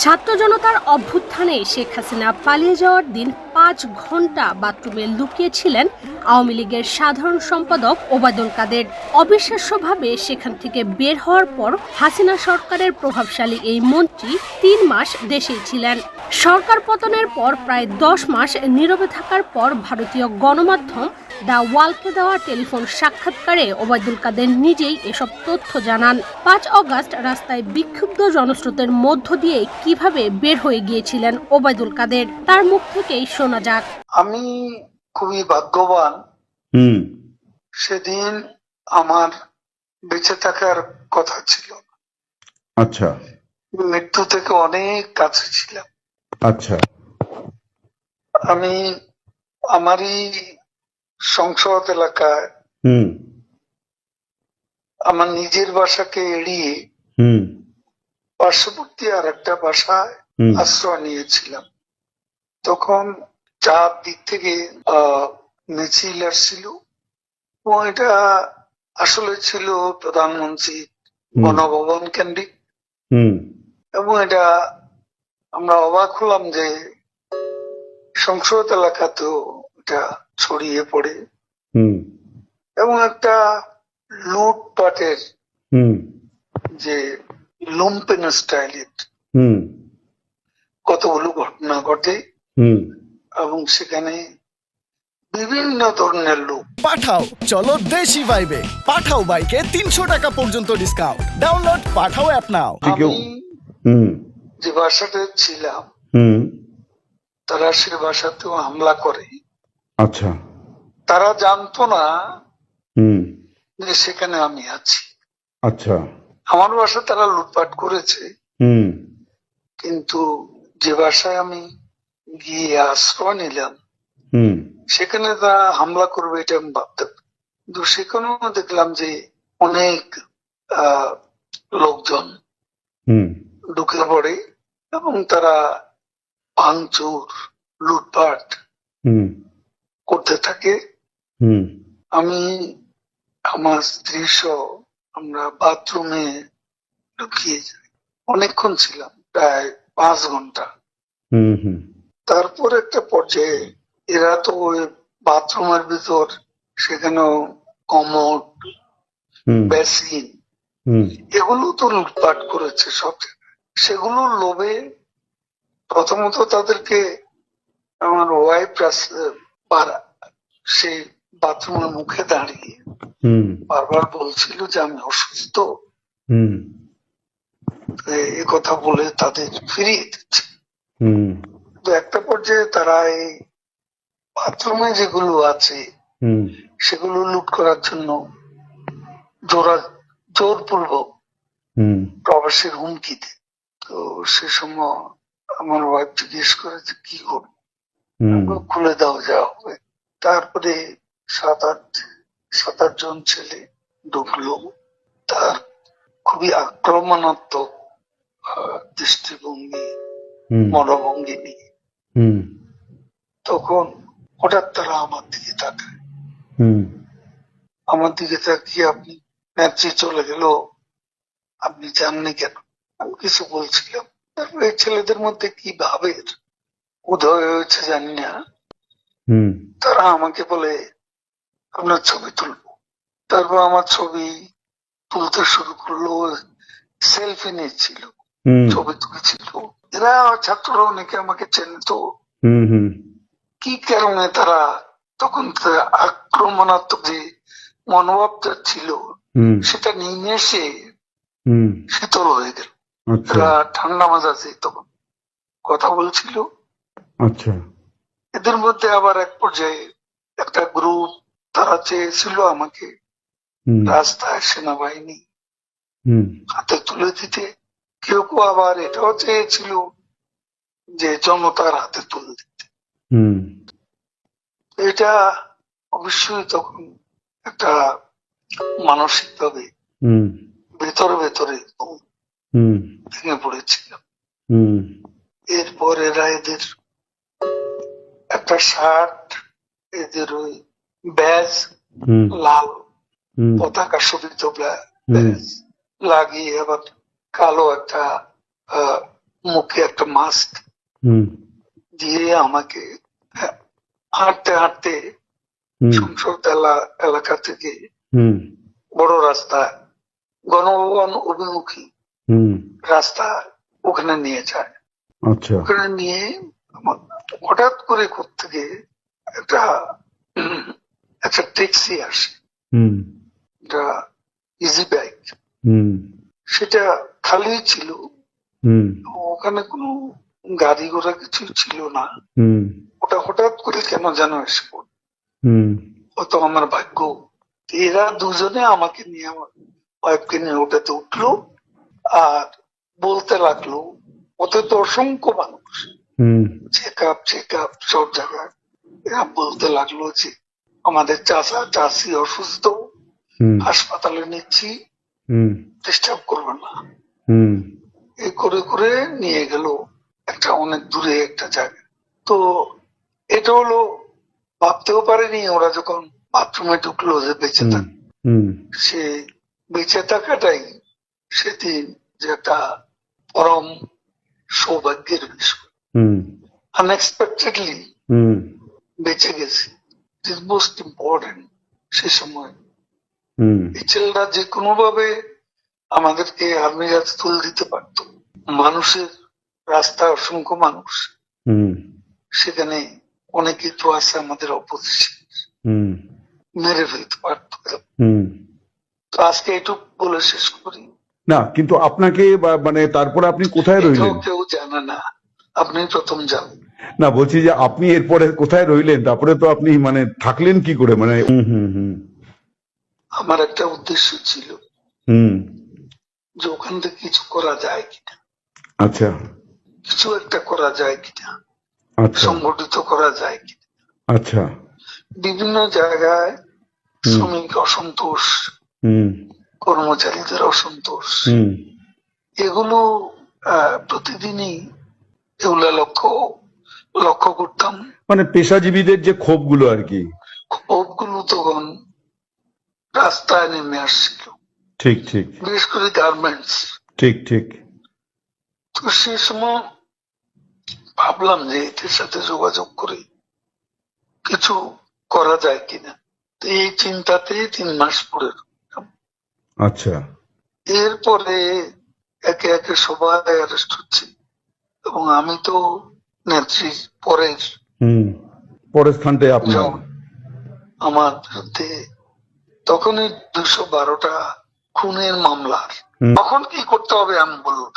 ছাত্র জনতার অভ্যুত্থানে শেখ হাসিনা পালিয়ে যাওয়ার দিন ৫ ঘন্টা বাথরুমে লুকিয়েছিলেন আওয়ামী লীগের সাধারণ সম্পাদক ওবায়দুল কাদের। অবিশ্বাস্যভাবে সেখান থেকে বের হওয়ার পর হাসিনা সরকারের প্রভাবশালী এই মন্ত্রী ৩ মাস দেশেই ছিলেন। সরকার পতনের পর প্রায় ১০ মাস নীরবে থাকার পর ভারতীয় গণমাধ্যম দ্য ওয়ালকে দেওয়া টেলিফোন সাক্ষাৎকারে ওবায়দুল কাদের নিজেই এসব তথ্য জানান। ৫ অগাস্ট রাস্তায় বিক্ষুব্ধ জনস্রোতের মধ্য দিয়ে কিভাবে বের হয়ে গিয়েছিলেন ওবায়দুল কাদের, তার মুখ থেকেই শোনা যাক। আমি খুবই ভাগ্যবান, সেদিন আমার বেঁচে থাকার কথা ছিল। আচ্ছা, মৃত্যু থেকে অনেক কাছে ছিলাম। আচ্ছা, আমি আমারই সংসদ এলাকায় আমার নিজের বাসাকে এড়িয়ে পার্শ্ববর্তী আর একটা বাসায় আশ্রয় নিয়েছিলাম। তখন চার দিক থেকে মিছিল আসছিল এবং এটা আসলে ছিল প্রধানমন্ত্রী গণভবন কেন্দ্রিক, এবং এটা আমরা অবাক হলাম যে সংসদ এলাকাতেও এটা ছড়িয়ে পড়ে এবং একটা লুটপাটের যে লুম্পেন স্টাইলের কতগুলো ঘটনা ঘটে এবং সেখানে বিভিন্ন ধরনের লোক। পাঠাও চলো দেশি ভাইবে, পাঠাও বাইকে ৩০০ টাকা পর্যন্ত ডিসকাউন্ট। ডাউনলোড পাঠাও অ্যাপ নাও। আমি যে বাসাতে ছিলাম তারা সে বাসাতেও হামলা করে। আচ্ছা, তারা জানতো না যে সেখানে আমি আছি। আচ্ছা, আমার বাসা তারা লুটপাট করেছে, কিন্তু যে বাসায় আমি গিয়ে আশ্রয় নিলাম সেখানে তারা হামলা করবে এটা আমি ভাবতাম। কিন্তু সেখানেও দেখলাম যে অনেক লোকজন ঢুকে পড়ে এবং তারা ভাঙচুর লুটপাট করতে থাকে। আমি আমার স্ত্রী সহ আমরা বাথরুমে ঢুকিয়ে যাই। অনেকক্ষণ ছিলাম, প্রায় ৫ ঘন্টা। তারপর একটা পর্যায়ে এরা তো ওই বাথরুমের ভিতর সেখানেও কমোড, বেসিন এগুলো তো লুটপাট করেছে সব জায়গায়। সেগুলোর লোভে প্রথমত তাদেরকে আমার ওয়াইফ সেই বাথরুমের মুখে দাঁড়িয়ে বারবার বলছিল যে আমি অসুস্থ, এ কথা বলে তাদের ফিরিয়ে দিচ্ছে। তো একটা পর্যায়ে তারা এই বাথরুমে যেগুলো আছে সেগুলো লুট করার জন্য জোরপূর্বক প্রবেশের হুমকি দেয়। তো সে সময় আমার ওয়াইফ জিজ্ঞেস করে যে কি করবো, খুলে দাও যা হবে। তারপরে ৭-৮ জন ছেলে ঢুকলো, তার খুবই আক্রমণাত্মক দৃষ্টিভঙ্গি মনোভঙ্গি নিয়ে। তখন হঠাৎ তারা আমার দিকে তাকায়, আমার দিকে তাকিয়ে আপনি নেত্রী চলে গেল, আপনি জাননি কেন? আমি কিছু বলছিলাম। তারপর এই ছেলেদের মধ্যে কি ভাবের উদয় হয়েছে জানি না, তারা আমাকে বলে আপনার ছবি তুলবো। তারপর আমার ছবি তুলতে শুরু করলো, সেলফি নিচ্ছিল, ছবি তুলেছিল। এরা ছাত্ররা অনেকে আমাকে চেনত। কি কারণে তারা তখন আক্রমণাত্মক যে মনোভাবটা ছিল সেটা নিয়ে এসে শীতল হয়ে গেল। এরা ঠান্ডা মাজাজে তখন কথা বলছিল। আচ্ছা, এদের মধ্যে আবার এক পর্যায়ে একটা গ্রুপ তারা চেয়েছিল আমাকে রাস্তায় সেনাবাহিনী হাতে তুলে দিতে। কেউ কেউ আবার এটাও চেয়েছিল যে জনতার হাতে তুলে দিতে। এটা অবশ্যই তখন একটা মানসিক ভাবে ভেতরে ভেতরে ভেঙে পড়েছিলাম। এরপর এরা এদের একটা শার্ট, এদের ওই ব্যাজ, লাল পতাকা শোভিত ব্যাজ লাগিয়ে আবার কালো একটা মুখে একটা মাস্ক হুম দিয়ে আমাকে হাঁটতে হাঁটতে হুম সংসদ এলাকা থেকে হুম বড় রাস্তা, গণভবন অভিমুখী হুম রাস্তা, ওখানে নিয়ে যায়। আচ্ছা ওখানে নিয়ে হঠাৎ করে থেকে একটা একটা ট্যাক্সি আসে, হুম একটা ইজি বাইক, হুম সেটা খালি ছিল। হুম ওখানে কোনো গাড়ি ঘোড়া কিছু ছিল না। হুম ওটা হঠাৎ করে কেন যেন এসে পড়ল। হুম হয়তো আমার ভাগ্য। এরা দুজনে আমাকে নিয়ে, আমার ওয়াইফকে নিয়ে ওটাতে উঠলো আর বলতে লাগলো, ওতে তো অসংখ্য মানুষ, হুম চেক আপ সব জায়গায়। এরা বলতে লাগলো যে আমাদের চাচা চাচি অসুস্থ, হুম হাসপাতালে নিচ্ছি, হুম ডিস্টার্ব করবে না। হুম এই করে করে নিয়ে গেল একটা অনেক দূরে একটা জায়গা। তো এটা হলো, ভাবতেও পারেনি ওরা যখন বাথরুমে ঢুকলো যে বেঁচে হুম থাকবে। হুম সে বেঁচে থাকাটাই সেদিন যে একটা পরম সৌভাগ্যের বিষয়। হুম আনএক্সপেক্টেডলি হুম বেঁচে গেছি, মোস্ট ইম্পর্টেন্ট। সে সময় হুম এই ছেলেটা যে কোনো ভাবে আমাদেরকে আর্মির হাতে তুলে দিতে পারতো। মানুষের রাস্তা, অসংখ্য মানুষ, হুম সেখানে অনেকেই তো আছে আমাদের অপোজিশন, হুম মেরে ফেলতে পারতো। হুম তো আজকে এটুকু বলে শেষ করি। না কিন্তু আপনাকে মানে তারপরে আপনি কোথায় এটাও রইলেন? কেউ জানে না, আপনি প্রথম যান। না বলছি যে আপনি এরপরে কোথায় রইলেন, তারপরে তো আপনি মানে থাকলেন কি করে, মানে হুম হুম হুম আমার একটা উদ্দেশ্য ছিল হুম যে ওখান থেকে কিছু করা যায় কিনা, আচ্ছা কিছু একটা করা যায় কিনা, আচ্ছা সংগঠিত করা যায় কিনা। আচ্ছা বিভিন্ন জায়গায় হুম শ্রমিক অসন্তোষ, হুম কর্মচারীদের অসন্তোষ, হুম এগুলো প্রতিদিনই এগুলা লক্ষ্য করতাম। মানে পেশাজীবীদের যে ক্ষোভগুলো আর কি। ক্ষোভগুলো তখন রাস্তায় নেমে আসছিল, ঠিক ঠিক বিশেষ করে গার্মেন্টস। ঠিক ঠিক তো সে সময় ভাবলাম যে এদের সাথে যোগাযোগ করে কিছু করা যায় কিনা। তো এই চিন্তাতে 3 মাস পরে রইলাম। আচ্ছা এরপরে একে একে সবাই অ্যারেস্ট হচ্ছে এবং আমি তো নেত্রীর পরের হুম পরের স্থানটাই আপনার। জন। আমার বিরুদ্ধে তখনই 212টা খুনের মামলার। হুম তখন কি করতে হবে আমি বললাম,